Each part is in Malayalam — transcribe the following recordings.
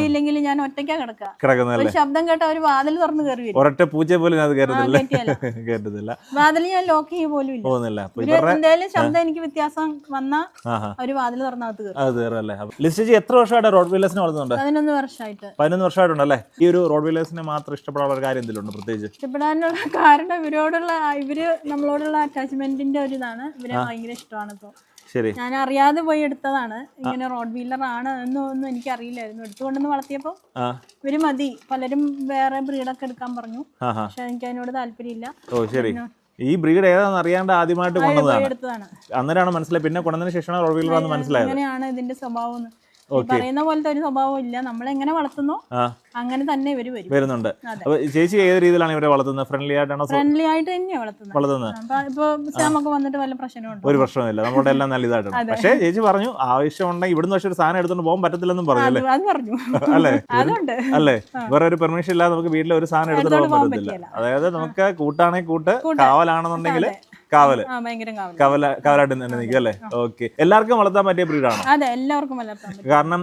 ഇല്ലെങ്കിൽ ഞാൻ ഒറ്റയ്ക്കാ കിടക്കുക. കിടക്കുന്നല്ലേ? ഒരു ശബ്ദം കേട്ട ഒരു വാതിൽ തുറന്ന് കയറി വരും. ഒരൊറ്റ പൂച്ച പോലും അത് കേട്ടതില്ല. വാതിൽ ഞാൻ ലോക്ക് ചെയ്യുക പോലും ഇല്ല. പോകുന്നില്ല. എന്തായാലും ശബ്ദം എനിക്ക് വ്യത്യാസം വന്നാ ഒരു വാതിൽ തുറന്നകത്ത് കയറും. അത് കയറല്ലേ? ലിസ്റ്റ് എത്ര വർഷമായിട്ട് റോഡ് വീലേഴ്സിനെ വളർത്തുന്നുണ്ട്? 11 വർഷമായിട്ട്. 11 വർഷമായിട്ടുണ്ടല്ലേ? ഈ ഒരു റോഡ് വീലേഴ്സിനെ മാത്രം ഇഷ്ടപ്പെടാനുള്ള ഒരു കാര്യം എന്തെങ്കിലും പ്രത്യേകിച്ച്? ഇഷ്ടപ്പെടാനുള്ള കാരണം ഇവര് നമ്മളോടുള്ള അറ്റാച്ച്മെന്റിന്റെ ഒരു ഇതാണ്. ഇവരെ ഭയങ്കര ഇഷ്ടമാണ്. ഇപ്പൊ ശരി, ഞാൻ അറിയാതെ പോയി എടുത്തതാണ്. ഇങ്ങനെ റോഡ് വീലർ ആണ് എന്നൊന്നും എനിക്ക് അറിയില്ലായിരുന്നു. എടുത്തുകൊണ്ടെന്ന് വളർത്തിയപ്പോ ഇവര് മതി. പലരും വേറെ ബ്രീഡൊക്കെ എടുക്കാൻ പറഞ്ഞു. പക്ഷെ എനിക്ക് അതിനോട് താല്പര്യമില്ല. ഓ ശരി. ഈ ബ്രീഡ് ഏതാണെന്ന് അറിയാണ്ട് ആദ്യമായിട്ട് എടുത്തതാണ്. അന്നേരമാണ് മനസ്സിലായി. പിന്നെ കൊണ്ടതിന് ശേഷമാണ് റോഡ് വീലർ ആണെന്ന് മനസ്സിലായത്. അങ്ങനെയാണ് ഇതിന്റെ സ്വഭാവം. പറയുന്ന പോലത്തെ ഒരു സ്വഭാവം ഇല്ല. നമ്മളെങ്ങനെ വളർത്തുന്നോ അങ്ങനെ തന്നെ ഇവര് വരുന്നുണ്ട്. അപ്പൊ ചേച്ചി ഏത് രീതിയിലാണ് ഇവരെ വളർത്തുന്നത്? ഫ്രണ്ട്ലി ആയിട്ടാണോ? ഫ്രണ്ട്ലി ആയിട്ട് തന്നെയാണ് വളർത്തുന്നത്. ഇപ്പൊ സാമൊക്കെ വന്നിട്ട് വല്ല പ്രശ്നമുണ്ടോ? ഒരു പ്രശ്നമില്ല, നമ്മുടെ എല്ലാം നല്ല ഇതായിട്ടാണ്. പക്ഷേ ചേച്ചി പറഞ്ഞു ആവശ്യമുണ്ടെങ്കിൽ ഇവിടുന്ന് പക്ഷെ ഒരു സാധനം എടുത്തോണ്ട് പോകാൻ പറ്റത്തില്ലെന്നും പറഞ്ഞല്ലേ? അല്ലേ? അല്ലേ? വേറെ ഒരു പെർമിഷൻ ഇല്ലാതെ നമുക്ക് വീട്ടിലെ ഒരു സാധനം എടുത്തോണ്ട് പോകാൻ പറ്റത്തില്ല. അതായത് നമുക്ക് കൂട്ടാണെങ്കിൽ കൂട്ട്, കാവലാണെന്നുണ്ടെങ്കിൽ കാവലായിട്ട് തന്നെ നിൽക്കും അല്ലേ? ഓക്കെ. എല്ലാവർക്കും വളർത്താൻ പറ്റിയ ബ്രീഡാണ്? അതെ, എല്ലാവർക്കും വളർത്താൻ പറ്റും. കാരണം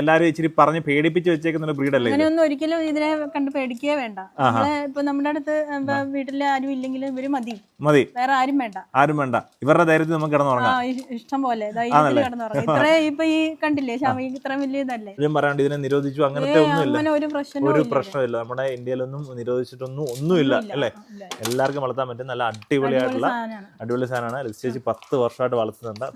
എല്ലാരും ഇച്ചിരി പറഞ്ഞ് പേടിപ്പിച്ച് വെച്ചേക്കുന്ന ബ്രീഡല്ലേ? അങ്ങനെയൊന്നും ഒരിക്കലും ഇതിനെ കണ്ട് പേടിക്കേ വേണ്ട. ഇപ്പൊ നമ്മുടെ അടുത്ത് വീട്ടിൽ ആരും ഇല്ലെങ്കിലും ഇവര് മതി. വേറെ ആരും വേണ്ട. ഇവരുടെ ധൈര്യത്തിൽ നമുക്ക് കിടന്നുറങ്ങാം. ഇഷ്ടം പോലെ കിടന്നുറങ്ങാം. ഇത്ര ഇപ്പൊ ഈ കണ്ടില്ലേ ഇത്ര വലിയ ഇതല്ലേ? ഇതും പറയാണ്ട് ഇതിനെ നിരോധിച്ചു അങ്ങനത്തെ ഒന്നുമില്ല. ഒരു പ്രശ്നമില്ല. നമ്മുടെ ഇന്ത്യയിലൊന്നും ഒന്നുമില്ല അല്ലേ? എല്ലാവർക്കും വളർത്താൻ പറ്റും. നല്ല അടിപൊളി സാധനമാണ്. ചേച്ചി 10 വർഷമായിട്ട് വളർത്തുന്നുണ്ട്.